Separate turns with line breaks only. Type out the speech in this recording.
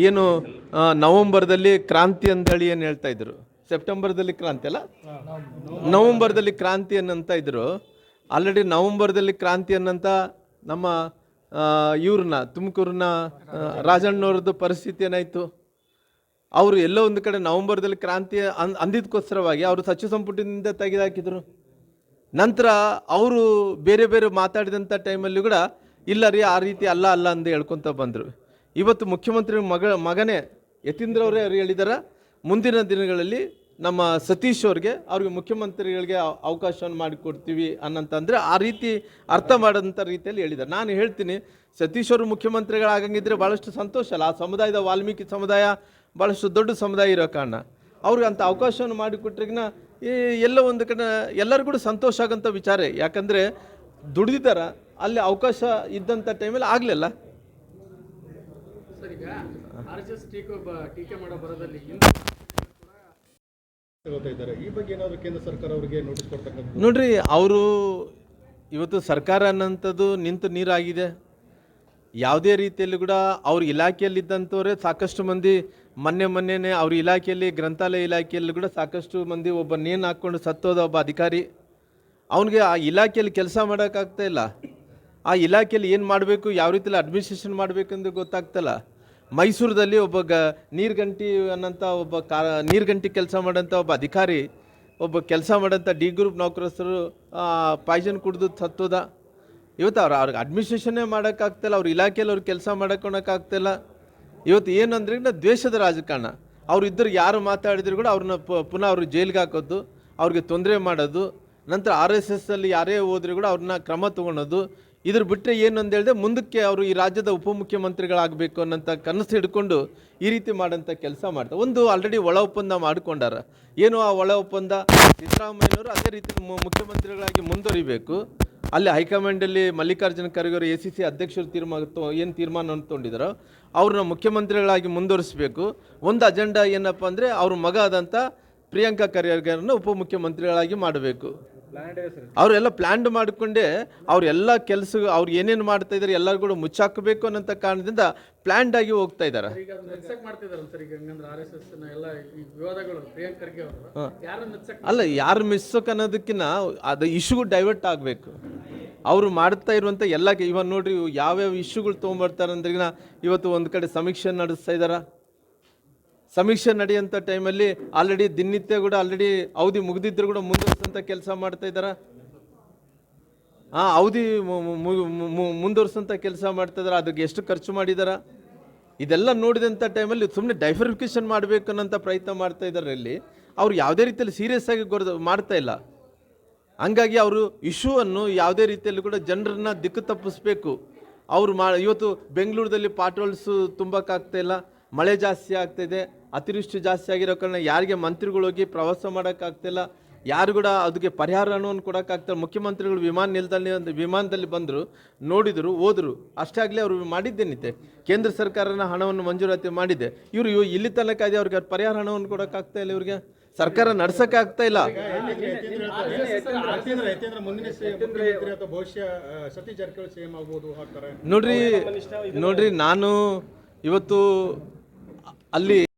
ಏನು ನವೆಂಬರ್ದಲ್ಲಿ ಕ್ರಾಂತಿ ಅಂತ ಹೇಳಿ ಏನು ಹೇಳ್ತಾ ಇದ್ರು, ಸೆಪ್ಟೆಂಬರ್ದಲ್ಲಿ ಕ್ರಾಂತಿ ಅಲ್ಲ, ನವೆಂಬರ್ದಲ್ಲಿ ಕ್ರಾಂತಿ ಅನ್ನಂತ ಇದ್ರು. ಆಲ್ರೆಡಿ ನವೆಂಬರ್ದಲ್ಲಿ ಕ್ರಾಂತಿ ಅನ್ನಂತ ನಮ್ಮ ಇವ್ರನ್ನ ತುಮಕೂರಿನ ರಾಜಣ್ಣವ್ರದ್ದು ಪರಿಸ್ಥಿತಿ ಏನಾಯಿತು. ಅವರು ಎಲ್ಲೋ ಒಂದು ಕಡೆ ನವೆಂಬರ್ದಲ್ಲಿ ಕ್ರಾಂತಿ ಅಂದಿದ್ದಕ್ಕೋಸ್ಕರವಾಗಿ ಅವರು ಸಚಿವ ಸಂಪುಟದಿಂದ ತೆಗೆದುಹಾಕಿದ್ರು. ನಂತರ ಅವರು ಬೇರೆ ಬೇರೆ ಮಾತಾಡಿದಂಥ ಟೈಮಲ್ಲಿ ಕೂಡ ಇಲ್ಲ ರೀ ಆ ರೀತಿ ಅಲ್ಲ ಅಂತ ಹೇಳ್ಕೊತ ಬಂದರು. ಇವತ್ತು ಮುಖ್ಯಮಂತ್ರಿ ಮಗನೇ ಯತೀಂದ್ರ ಅವರೇ ಹೇಳಿದಾರ, ಮುಂದಿನ ದಿನಗಳಲ್ಲಿ ನಮ್ಮ ಸತೀಶ್ ಅವ್ರಿಗೆ ಮುಖ್ಯಮಂತ್ರಿಗಳಿಗೆ ಅವಕಾಶವನ್ನು ಮಾಡಿಕೊಡ್ತೀವಿ ಅನ್ನಂತಂದರೆ ಆ ರೀತಿ ಅರ್ಥ ಮಾಡೋಂಥ ರೀತಿಯಲ್ಲಿ ಹೇಳಿದ್ದಾರೆ. ನಾನು ಹೇಳ್ತೀನಿ, ಸತೀಶ್ ಅವರು ಮುಖ್ಯಮಂತ್ರಿಗಳಾಗಂಗಿದ್ರೆ ಭಾಳಷ್ಟು ಸಂತೋಷ ಅಲ್ಲ. ಆ ಸಮುದಾಯದ ವಾಲ್ಮೀಕಿ ಸಮುದಾಯ ಭಾಳಷ್ಟು ದೊಡ್ಡ ಸಮುದಾಯ ಇರೋ ಕಾರಣ ಅವ್ರಿಗೆ ಅಂಥ ಅವಕಾಶವನ್ನು ಮಾಡಿಕೊಟ್ರಿಗಿನ ಎಲ್ಲೋ ಒಂದು ಕಡೆ ಎಲ್ಲರಿಗೂ ಕೂಡ ಸಂತೋಷ ಆಗೋಂಥ ವಿಚಾರ. ಯಾಕಂದರೆ ದುಡಿದಿದ್ದಾರ, ಅಲ್ಲಿ ಅವಕಾಶ ಇದ್ದಂಥ ಟೈಮಲ್ಲಿ ಆಗಲಿಲ್ಲ. ನೋಡ್ರಿ, ಅವರು ಇವತ್ತು ಸರ್ಕಾರ ಅನ್ನೋಂಥದ್ದು ನಿಂತು ನೀರಾಗಿದೆ. ಯಾವುದೇ ರೀತಿಯಲ್ಲಿ ಕೂಡ ಅವ್ರ ಇಲಾಖೆಯಲ್ಲಿದ್ದಂಥವರೇ ಸಾಕಷ್ಟು ಮಂದಿ ಮೊನ್ನೆನೇ ಅವ್ರ ಇಲಾಖೆಯಲ್ಲಿ ಗ್ರಂಥಾಲಯ ಇಲಾಖೆಯಲ್ಲಿ ಕೂಡ ಸಾಕಷ್ಟು ಮಂದಿ ಒಬ್ಬ ನೇಣು ಹಾಕ್ಕೊಂಡು ಸತ್ತೋದ ಒಬ್ಬ ಅಧಿಕಾರಿ. ಅವನಿಗೆ ಆ ಇಲಾಖೆಯಲ್ಲಿ ಕೆಲಸ ಮಾಡೋಕ್ಕಾಗ್ತಾ ಇಲ್ಲ. ಆ ಇಲಾಖೆಯಲ್ಲಿ ಏನು ಮಾಡಬೇಕು, ಯಾವ ರೀತಿಯಲ್ಲಿ ಅಡ್ಮಿನಿಸ್ಟ್ರೇಷನ್ ಮಾಡಬೇಕೆಂದು ಗೊತ್ತಾಗ್ತಲ್ಲ. ಮೈಸೂರದಲ್ಲಿ ಒಬ್ಬ ನೀರ್ಗಂಟಿ ಅನ್ನೋಂಥ ಒಬ್ಬ ನೀರ್ಗಂಟಿ ಕೆಲಸ ಮಾಡೋಂಥ ಒಬ್ಬ ಅಧಿಕಾರಿ, ಒಬ್ಬ ಕೆಲಸ ಮಾಡೋಂಥ ಡಿ ಗ್ರೂಪ್ ನೌಕರಸ್ಥರು ಪಾಯ್ಸನ್ ಕುಡಿದು ಸತ್ತೋದ. ಇವತ್ತು ಅವ್ರಿಗೆ ಅಡ್ಮಿನಿಸ್ಟ್ರೇಷನ್ನೇ ಮಾಡೋಕ್ಕಾಗ್ತಿಲ್ಲ, ಅವ್ರ ಇಲಾಖೆಯಲ್ಲಿ ಅವ್ರು ಕೆಲಸ ಮಾಡೋಕ್ಕಾಗ್ತಿಲ್ಲ. ಇವತ್ತು ಏನಂದ್ರೆ ದ್ವೇಷದ ರಾಜಕಾರಣ. ಅವ್ರು ಇದ್ದರು ಯಾರು ಮಾತಾಡಿದ್ರು ಕೂಡ ಅವ್ರನ್ನ ಪುನಃ ಅವ್ರಿಗೆ ಜೈಲಿಗೆ ಹಾಕೋದು, ಅವ್ರಿಗೆ ತೊಂದರೆ ಮಾಡೋದು. ನಂತರ RSS ಅಲ್ಲಿ ಯಾರೇ ಹೋದ್ರೂ ಕೂಡ ಅವ್ರನ್ನ ಕ್ರಮ ತೊಗೊಳೋದು. ಇದ್ರ ಬಿಟ್ಟರೆ ಏನು ಅಂತ ಹೇಳಿದೆ, ಮುಂದಕ್ಕೆ ಅವರು ಈ ರಾಜ್ಯದ ಉಪಮುಖ್ಯಮಂತ್ರಿಗಳಾಗಬೇಕು ಅನ್ನೋಂಥ ಕನಸು ಹಿಡ್ಕೊಂಡು ಈ ರೀತಿ ಮಾಡೋಂಥ ಕೆಲಸ ಮಾಡ್ತಾರೆ. ಒಂದು ಆಲ್ರೆಡಿ ಒಳ ಒಪ್ಪಂದ ಮಾಡಿಕೊಂಡಾರ. ಏನು ಆ ಒಳ ಒಪ್ಪಂದ, ಸಿದ್ದರಾಮಯ್ಯನವರು ಅದೇ ರೀತಿ ಮುಖ್ಯಮಂತ್ರಿಗಳಾಗಿ ಮುಂದುವರಿಬೇಕು. ಅಲ್ಲಿ ಹೈಕಮಾಂಡಲ್ಲಿ ಮಲ್ಲಿಕಾರ್ಜುನ ಖರ್ಗೆ ಅವರು ACC ಅಧ್ಯಕ್ಷರು ಏನು ತೀರ್ಮಾನವನ್ನು ತೊಗೊಂಡಿದ್ದಾರೋ ಅವ್ರನ್ನ ಮುಖ್ಯಮಂತ್ರಿಗಳಾಗಿ ಮುಂದುವರಿಸಬೇಕು. ಒಂದು ಅಜೆಂಡಾ ಏನಪ್ಪ ಅಂದರೆ ಅವ್ರ ಮಗ ಆದಂಥ ಪ್ರಿಯಾಂಕಾ ಖರ್ಗೆರನ್ನು ಉಪಮುಖ್ಯಮಂತ್ರಿಗಳಾಗಿ ಮಾಡಬೇಕು. ಅವರೆಲ್ಲ ಪ್ಲ್ಯಾನ್ ಮಾಡಿಕೊಂಡೇ ಅವರೆಲ್ಲ ಕೆಲಸ ಅವ್ರು ಏನೇನು ಮಾಡ್ತಾ ಇದ್ದಾರೆ ಎಲ್ಲರೂ ಕೂಡ ಮುಚ್ಚಾಕಬೇಕು ಅನ್ನೋಂಥ ಕಾರಣದಿಂದ ಪ್ಲ್ಯಾನ್ಡ್ ಆಗಿ ಹೋಗ್ತಾ ಇದ್ದಾರೆ. ಅಲ್ಲ, ಯಾರು ಮಿಸ್ಸೋಕ್ ಅನ್ನೋದಕ್ಕಿಂತ ಅದು ಇಶ್ಯೂಗೂ ಡೈವರ್ಟ್ ಆಗಬೇಕು. ಅವರು ಮಾಡ್ತಾ ಇರುವಂಥ ಎಲ್ಲ ಇವಾಗ ನೋಡ್ರಿ, ಯಾವ್ಯಾವ ಇಶ್ಯೂಗಳು ತೊಗೊಂಬರ್ತಾರೆ ಅಂದ್ರೆ ಇವತ್ತು ಒಂದು ಕಡೆ ಸಮೀಕ್ಷೆ ನಡೆಸ್ತಾ ಇದ್ದಾರೆ. ಸಮೀಕ್ಷೆ ನಡೆಯುವಂಥ ಟೈಮಲ್ಲಿ ಆಲ್ರೆಡಿ ದಿನನಿತ್ಯ ಕೂಡ ಆಲ್ರೆಡಿ ಅವಧಿ ಮುಗಿದಿದ್ರು ಕೂಡ ಮುಂದುವರಿಸೋಂಥ ಕೆಲಸ ಮಾಡ್ತಾ ಇದ್ದಾರೆ. ಅವಧಿ ಮುಂದುವರಿಸೋಂಥ ಕೆಲಸ ಮಾಡ್ತಾ ಇದ್ದಾರೆ. ಅದಕ್ಕೆ ಎಷ್ಟು ಖರ್ಚು ಮಾಡಿದಾರ ಇದೆಲ್ಲ ನೋಡಿದಂಥ ಟೈಮಲ್ಲಿ ಸುಮ್ಮನೆ ಡೈವರ್ಫಿಕೇಷನ್ ಮಾಡಬೇಕು ಅನ್ನೋಂಥ ಪ್ರಯತ್ನ ಮಾಡ್ತಾ ಇದ್ದಾರೆ. ಇಲ್ಲಿ ಅವ್ರು ಯಾವುದೇ ರೀತಿಯಲ್ಲಿ ಸೀರಿಯಸ್ ಆಗಿ ಮಾಡ್ತಾ ಇಲ್ಲ. ಹಂಗಾಗಿ ಅವರು ಇಶ್ಯೂವನ್ನು ಯಾವುದೇ ರೀತಿಯಲ್ಲಿ ಕೂಡ ಜನರನ್ನ ದಿಕ್ಕು ತಪ್ಪಿಸ್ಬೇಕು. ಅವರು ಇವತ್ತು ಬೆಂಗಳೂರಲ್ಲಿ ಪಾಟ್ರೋಲ್ಸು ತುಂಬಕ್ಕಾಗ್ತಾ ಇಲ್ಲ, ಮಳೆ ಜಾಸ್ತಿ ಆಗ್ತಾಯಿದೆ, ಅತಿವೃಷ್ಟಿ ಜಾಸ್ತಿ ಆಗಿರೋ ಕಾರಣ ಯಾರಿಗೆ ಮಂತ್ರಿಗಳು ಹೋಗಿ ಪ್ರವಾಸ ಮಾಡೋಕ್ಕಾಗ್ತಿಲ್ಲ, ಯಾರು ಕೂಡ ಅದಕ್ಕೆ ಪರಿಹಾರ ಹಣವನ್ನು ಕೊಡೋಕ್ಕಾಗ್ತಾರೆ. ಮುಖ್ಯಮಂತ್ರಿಗಳು ವಿಮಾನದಲ್ಲಿ ಬಂದರು, ನೋಡಿದರು, ಹೋದರು. ಅಷ್ಟೇ ಆಗಲಿ ಅವರು ಮಾಡಿದ್ದೇನಿದೆ, ಕೇಂದ್ರ ಸರ್ಕಾರನ ಹಣವನ್ನು ಮಂಜೂರಾತಿ ಮಾಡಿದೆ. ಇವರು ಇಲ್ಲಿ ತನಕ ಇದೆ, ಅವ್ರಿಗೆ ಪರಿಹಾರ ಹಣವನ್ನು ಕೊಡೋಕ್ಕಾಗ್ತಾ ಇಲ್ಲ, ಇವ್ರಿಗೆ ಸರ್ಕಾರ ನಡ್ಸೋಕ್ಕಾಗ್ತಾ ಇಲ್ಲ. ನೋಡ್ರಿ ನಾನು ಇವತ್ತು ಅಲ್ಲಿ